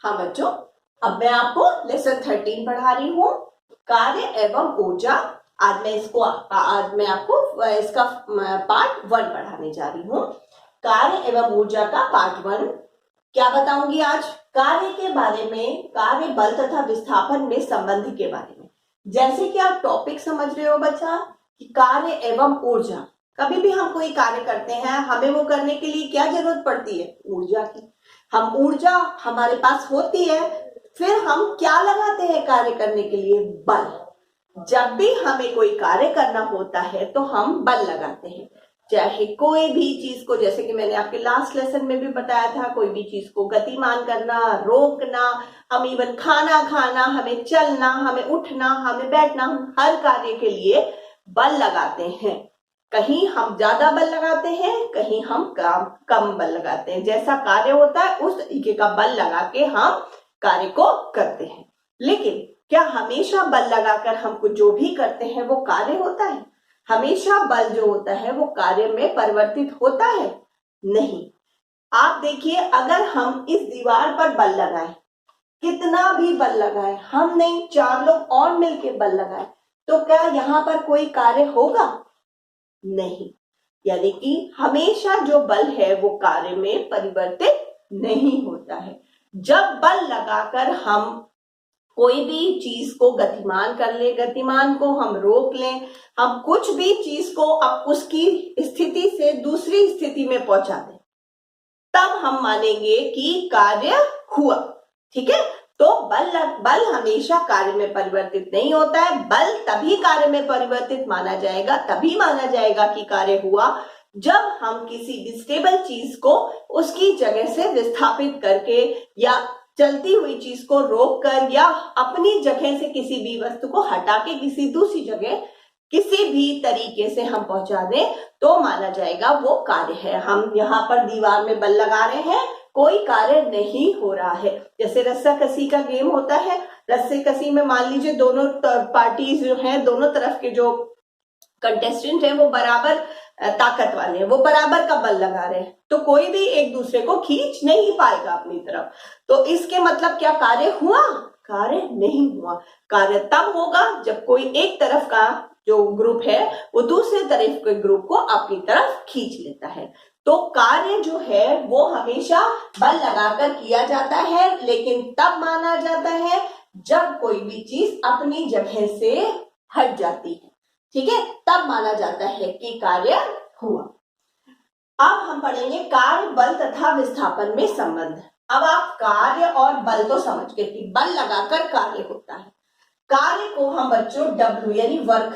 हाँ बच्चों, अब मैं आपको लेसन 13 पढ़ा रही हूँ, कार्य एवं ऊर्जा। आज मैं आपको इसका पार्ट 1 पढ़ाने जा रही हूँ। कार्य एवं ऊर्जा का पार्ट 1 क्या बताऊंगी आज? कार्य के बारे में, कार्य बल तथा विस्थापन में संबंध के बारे में। जैसे कि आप टॉपिक समझ रहे हो बच्चा कि कार्य एवं ऊर्जा। कभी भी हम कोई कार्य करते हैं, हमें वो करने के लिए क्या जरूरत पड़ती है? ऊर्जा की। हम ऊर्जा हमारे पास होती है, फिर हम क्या लगाते हैं कार्य करने के लिए? बल। जब भी हमें कोई कार्य करना होता है तो हम बल लगाते हैं। चाहे कोई भी चीज को, जैसे कि मैंने आपके लास्ट लेसन में भी बताया था, कोई भी चीज को गतिमान करना, रोकना, हम इवन खाना खाना, हमें चलना, हमें उठना, हमें बैठना, हम हर कार्य के लिए बल लगाते हैं। कहीं हम ज्यादा बल लगाते हैं, कहीं हम कम बल लगाते हैं। जैसा कार्य होता है उस तरीके का बल लगा के हम कार्य को करते हैं। लेकिन क्या हमेशा बल लगाकर हम कुछ जो भी करते हैं वो कार्य होता है? हमेशा बल जो होता है वो कार्य में परिवर्तित होता है? नहीं। आप देखिए, अगर हम इस दीवार पर बल लगाए, कितना भी बल लगाए, हम नहीं 4 लोग और मिलके बल लगाए, तो क्या यहाँ पर कोई कार्य होगा? नहीं। यानी कि हमेशा जो बल है वो कार्य में परिवर्तित नहीं होता है। जब बल लगाकर हम कोई भी चीज को गतिमान कर ले, गतिमान को हम रोक लें, हम कुछ भी चीज को अब उसकी स्थिति से दूसरी स्थिति में पहुंचा दें, तब हम मानेंगे कि कार्य हुआ। ठीक है? तो बल हमेशा कार्य में परिवर्तित नहीं होता है। बल तभी कार्य में परिवर्तित माना जाएगा, तभी माना जाएगा कि कार्य हुआ, जब हम किसी डिस्टेबल चीज को उसकी जगह से विस्थापित करके या चलती हुई चीज को रोककर या अपनी जगह से किसी भी वस्तु को हटा के किसी दूसरी जगह किसी भी तरीके से हम पहुंचा दें, तो माना जाएगा वो कार्य है। हम यहाँ पर दीवार में बल लगा रहे हैं, कोई कार्य नहीं हो रहा है। जैसे रस्साकसी का गेम होता है, रस्साकसी में मान लीजिए दोनों पार्टीज जो हैं, दोनों तरफ के जो कंटेस्टेंट हैं वो बराबर ताकत वाले हैं, वो बराबर का बल लगा रहे हैं, तो कोई भी एक दूसरे को खींच नहीं पाएगा अपनी तरफ। तो इसके मतलब क्या कार्य हुआ? कार्य नहीं हुआ। कार्य तब होगा जब कोई एक तरफ का जो ग्रुप है वो दूसरे तरफ के ग्रुप को अपनी तरफ खींच लेता है। तो कार्य जो है वो हमेशा बल लगाकर किया जाता है, लेकिन तब माना जाता है जब कोई भी चीज अपनी जगह से हट जाती है। ठीक है? तब माना जाता है कि कार्य हुआ। अब हम पढ़ेंगे कार्य, बल तथा विस्थापन में संबंध। अब आप कार्य और बल तो समझ गए कि बल लगाकर कार्य होता है। कार्य को हम बच्चों W यानी वर्क,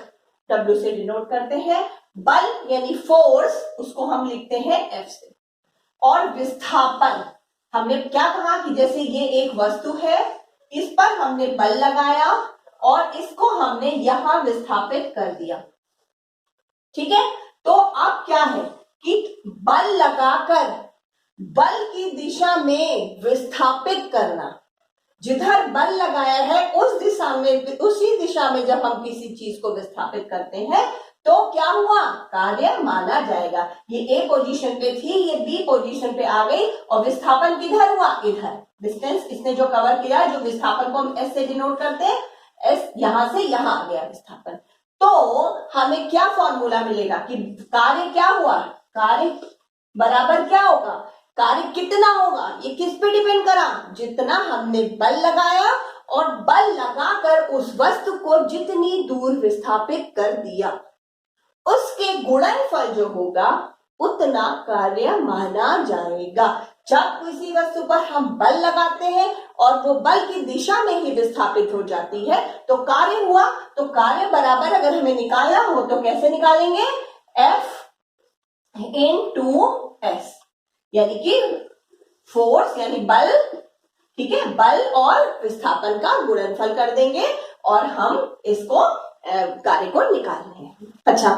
W से डिनोट करते हैं। बल यानी फोर्स, उसको हम लिखते हैं F से। और विस्थापन, हमने क्या कहा कि जैसे ये एक वस्तु है, इस पर हमने बल लगाया और इसको हमने यहां विस्थापित कर दिया। ठीक है? तो अब क्या है कि बल लगाकर बल की दिशा में विस्थापित करना। जिधर बल लगाया है उस दिशा में, उसी दिशा में जब हम किसी चीज को विस्थापित करते हैं तो क्या हुआ? कार्य माना जाएगा। ये A पोजीशन पे थी, ये B पोजीशन पे आ गई और विस्थापन किधर हुआ? इधर। डिस्टेंस इसने जो कवर किया, जो विस्थापन को हम S से डिनोट करते हैं, S यहां से यहां आ गया विस्थापन। तो हमें क्या फॉर्मूला मिलेगा कि कार्य क्या हुआ? कार्य बराबर क्या होगा? कार्य कितना होगा? ये किस पे डिपेंड करा? जितना हमने बल लगाया और बल लगाकर उस वस्तु को जितनी दूर विस्थापित कर दिया, उसके गुणनफल जो होगा उतना कार्य माना जाएगा। जब किसी वस्तु पर हम बल लगाते हैं और वो बल की दिशा में ही विस्थापित हो जाती है तो कार्य हुआ। तो कार्य बराबर अगर हमें निकालना हो तो कैसे निकालेंगे? F into S, यानी कि फोर्स यानी बल, ठीक है, बल और विस्थापन का गुणनफल कर देंगे और हम इसको कार्य को निकाल लेंगे। अच्छा,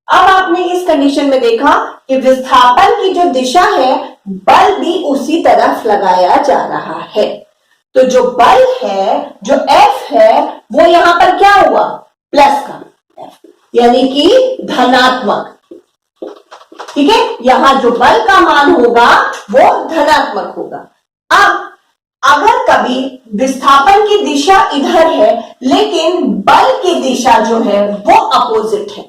अब आपने इस कंडीशन में देखा कि विस्थापन की जो दिशा है, बल भी उसी तरफ लगाया जा रहा है। तो जो बल है, जो F है, वो यहां पर क्या हुआ? प्लस का F, यानी कि धनात्मक। ठीक है? यहां जो बल का मान होगा वो धनात्मक होगा। अब अगर कभी विस्थापन की दिशा इधर है लेकिन बल की दिशा जो है वो अपोजिट है,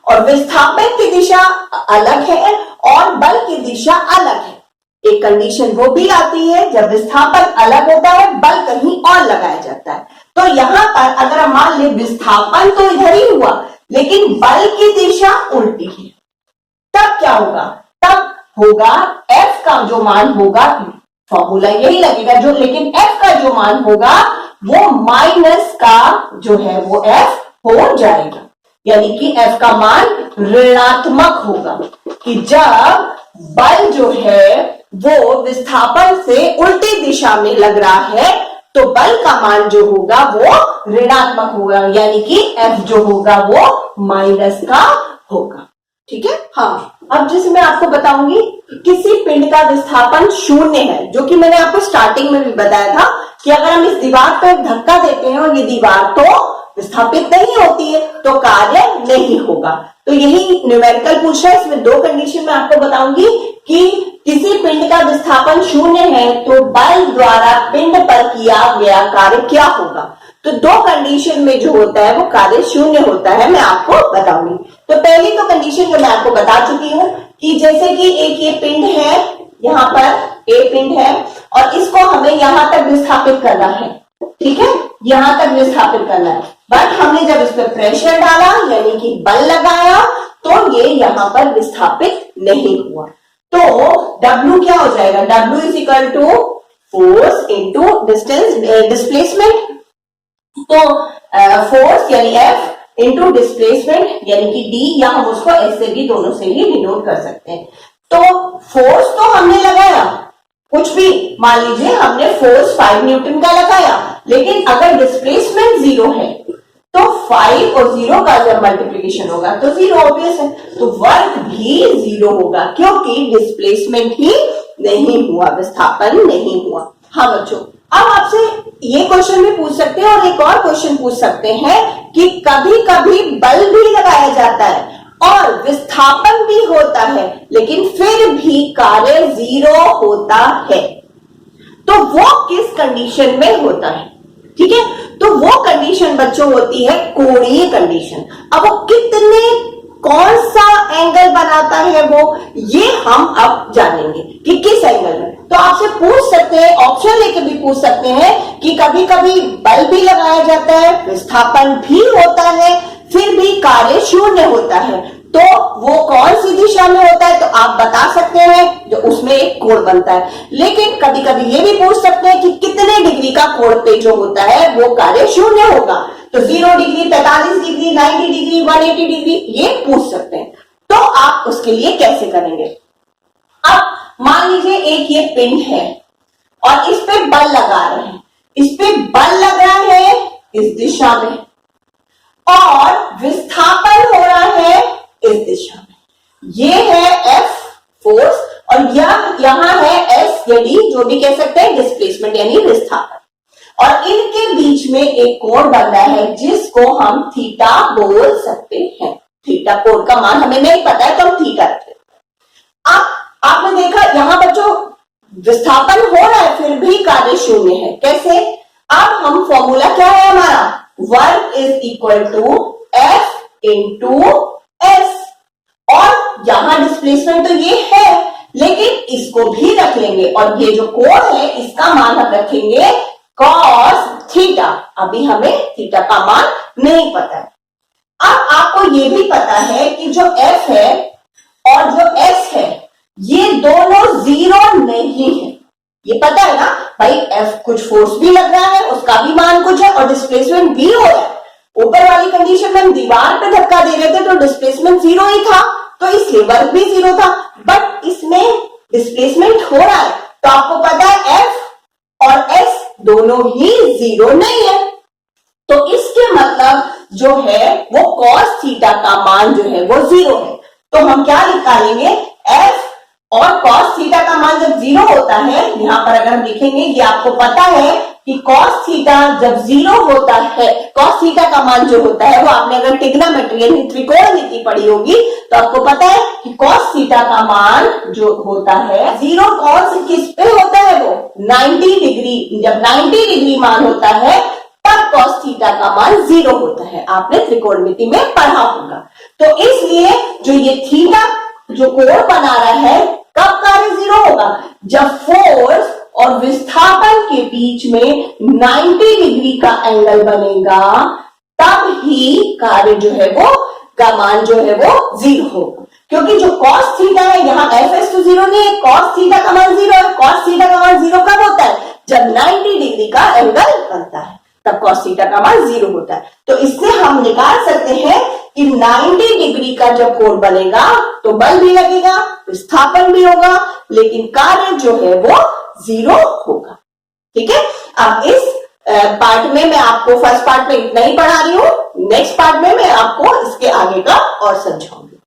और विस्थापन की दिशा अलग है और बल की दिशा अलग है, एक कंडीशन वो भी आती है जब विस्थापन अलग होता है, बल कहीं और लगाया जाता है। तो यहां पर अगर हम मान ले विस्थापन तो इधर ही हुआ लेकिन बल की दिशा उल्टी है, तब क्या होगा? तब होगा F का जो मान होगा, फॉर्मूला यही लगेगा जो, लेकिन F का जो मान होगा वो माइनस का जो है वो F हो जाएगा, यानी कि F का मान ऋणात्मक होगा कि जब बल जो है वो विस्थापन से उल्टी दिशा में लग रहा है तो बल का मान जो होगा वो ऋणात्मक होगा, यानी कि F जो होगा वो माइनस का होगा। ठीक है। हाँ, अब जैसे मैं आपको बताऊंगी किसी पिंड का विस्थापन शून्य है, जो कि मैंने आपको स्टार्टिंग में भी बताया था कि अगर हम इस दीवार पर धक्का देते हैं और ये दीवार तो विस्थापित नहीं होती है तो कार्य नहीं होगा। तो यही न्यूमेरिकल पूछा है, इसमें दो कंडीशन मैं आपको बताऊंगी कि किसी पिंड का विस्थापन शून्य है तो बल द्वारा पिंड पर किया गया कार्य क्या होगा। तो दो कंडीशन में जो होता है वो कार्य शून्य होता है, मैं आपको बताऊंगी। तो पहली तो कंडीशन जो मैं आपको बता चुकी हूं कि जैसे कि एक ये पिंड है, यहाँ पर ए पिंड है और इसको हमें यहां तक विस्थापित करना है, ठीक है, यहां तक विस्थापित करना है, बट हमने जब इस पर प्रेशर डाला यानी कि बल लगाया तो ये यहां पर विस्थापित नहीं हुआ। तो W क्या हो जाएगा? W is equal to force into distance displacement. तो फोर्स यानी F इंटू डिस्प्लेसमेंट यानी कि D, या हम उसको ऐसे भी दोनों से ही डिनोट कर सकते हैं। तो फोर्स तो हमने लगाया, कुछ भी मान लीजिए हमने फोर्स 5 न्यूटन का लगाया, लेकिन अगर डिस्प्लेसमेंट 0 है तो 5 और 0 का जब मल्टीप्लीकेशन होगा तो 0 ऑब्वियस है, तो वर्क भी 0 होगा क्योंकि डिस्प्लेसमेंट ही नहीं हुआ, विस्थापन नहीं हुआ। हाँ बच्चों, अब आपसे ये क्वेश्चन भी पूछ सकते हैं और एक और क्वेश्चन पूछ सकते हैं कि कभी कभी बल भी लगाया जाता है और विस्थापन भी होता है लेकिन फिर भी कार्य 0 होता है, तो वो किस कंडीशन में होता है? ठीक है, तो वो कंडीशन बच्चों होती है कोणीय कंडीशन। अब वो कितने, कौन सा एंगल बनाता है वो, ये हम अब जानेंगे कि किस एंगल में। तो आपसे पूछ सकते हैं, ऑप्शन लेके भी पूछ सकते हैं कि कभी कभी बल भी लगाया जाता है, विस्थापन भी होता है, फिर भी कार्य शून्य होता है, तो वो कौन सी दिशा में होता है? तो आप बता सकते हैं जो उसमें एक कोण बनता है। लेकिन कभी कभी ये भी पूछ सकते हैं कि कितने डिग्री का कोण पे जो होता है वो कार्य शून्य होगा, तो 0 डिग्री, 45 डिग्री, 90 डिग्री, 180 डिग्री, ये पूछ सकते हैं। तो आप उसके लिए कैसे करेंगे? अब मान लीजिए एक ये पिन है और इस पे बल लगा रहे हैं, इस पे बल लग रहा है इस दिशा में और विस्थापन हो रहा है इस दिशा में, ये है F फोर्स और यहां है S या D, जो भी कह सकते हैं, डिस्प्लेसमेंट यानी विस्थापन, और इनके बीच में एक कोण बन रहा है जिसको हम थीटा बोल सकते हैं। थीटा कोण का मान हमें नहीं पता है तो हम थीटा रखते हैं। अब आपने देखा यहां बच्चों विस्थापन हो रहा है फिर भी कार्य शून्य है, कैसे? अब हम फॉर्मूला क्या है हमारा, work is equal to F into S, और यहां डिस्प्लेसमेंट तो ये है लेकिन इसको भी रख लेंगे और ये जो कोण है इसका मान हम रखेंगे cos थीटा। अभी हमें थीटा का मान नहीं पता है। अब आपको ये भी पता है कि जो F है और जो S है ये दोनों 0 नहीं है, ये पता है ना भाई, F कुछ फोर्स भी लग रहा है, उसका भी मान कुछ है और डिस्प्लेसमेंट भी हो रहा है। ऊपर वाली कंडीशन में हम दीवार पे धक्का दे रहे थे तो डिस्प्लेसमेंट 0 ही था, तो इसलिए वर्क भी 0 था, बट इसमें डिस्प्लेसमेंट हो रहा है तो आपको पता है F और S दोनों ही 0 नहीं है, तो इसके मतलब जो है वो cos थीटा का मान जो है वो 0 है। तो हम क्या निकालेंगे, F और cos थीटा का मान जब 0 होता है, यहां पर अगर हम लिखेंगे, ये आपको पता है कि cos थीटा जब 0 होता है, cos थीटा का मान जो होता है वो आपने अगर ट्रिग्नोमेट्री यानी त्रिकोणमिति पढ़ी होगी तो आपको पता है कि cos थीटा का मान जो होता है 0 कौन से किस पे होता है, वो 90 डिग्री। जब 90 डिग्री मान होता है तब cos थीटा का मान 0 होता है, आपने त्रिकोणमिति में पढ़ा होगा। तो इसलिए जो ये थीटा जो कोण बना रहा है, कब कार्य 0 होगा, जब फोर्स और विस्थापन के बीच में 90 डिग्री का एंगल बनेगा, तब ही कार्य जो है वो का मान जो है वो 0 होगा। क्योंकि जो cos थीटा है, यहाँ fs तो 0 नहीं है, cos थीटा का मान 0 है। cos थीटा का मान 0 कब होता है, जब 90 डिग्री का एंगल बनता है, तब cos थीटा का मान 0 होता है। तो इससे हम निकाल सकते हैं कि 90 डिग्री का जब कोण बनेगा तो बल भी लगेगा, विस्थापन भी होगा, लेकिन कार्य जो है वो 0 होगा। ठीक है, अब इस पार्ट में मैं आपको फर्स्ट पार्ट में इतना ही पढ़ा रही हूं, नेक्स्ट पार्ट में मैं आपको इसके आगे का और समझाऊंगी।